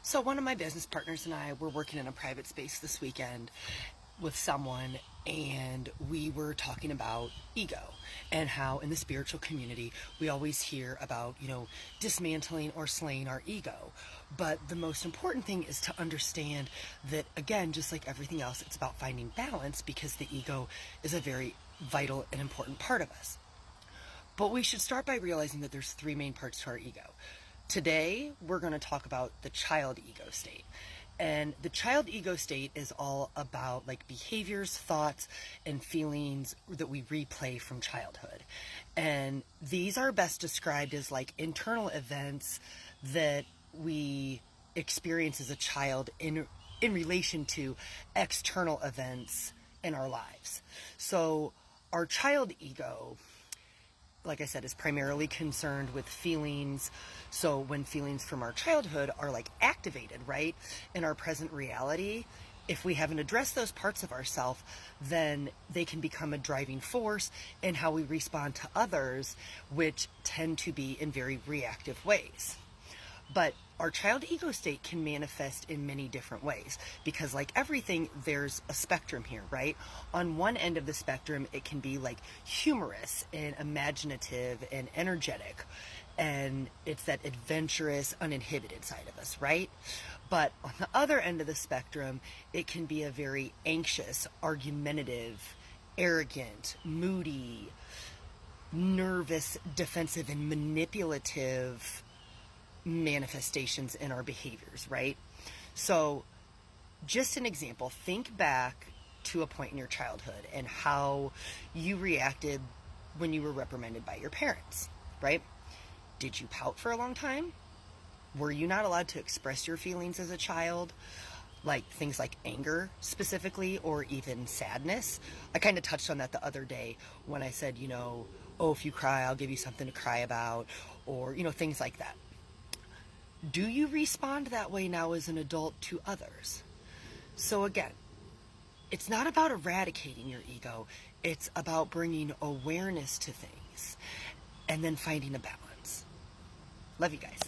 So one of my business partners and I were working in a private space this weekend with someone, and we were talking about ego and how in the spiritual community we always hear about, dismantling or slaying our ego. But the most important thing is to understand that, again, just like everything else, it's about finding balance because the ego is a very vital and important part of us. But we should start by realizing that there's three main parts to our ego. Today, we're going to talk about the child ego state. And the child ego state is all about like behaviors, thoughts, and feelings that we replay from childhood. And these are best described as like internal events that we experience as a child in relation to external events in our lives. So our child ego, like I said, is primarily concerned with feelings. So when feelings from our childhood are like activated, right, in our present reality, if we haven't addressed those parts of ourselves, then they can become a driving force in how we respond to others, which tend to be in very reactive ways. But our child ego state can manifest in many different ways because, like everything, there's a spectrum here, right? On one end of the spectrum, it can be like humorous and imaginative and energetic, and it's that adventurous, uninhibited side of us, right? But on the other end of the spectrum, it can be a very anxious, argumentative, arrogant, moody, nervous, defensive, and manipulative manifestations in our behaviors, right? So just an example, think back to a point in your childhood and how you reacted when you were reprimanded by your parents, right? Did you pout for a long time? Were you not allowed to express your feelings as a child? Like things like anger specifically, or even sadness. I kind of touched on that the other day when I said, oh, if you cry, I'll give you something to cry about, or, things like that. Do you respond that way now as an adult to others? So again, it's not about eradicating your ego. It's about bringing awareness to things and then finding a balance. Love you guys.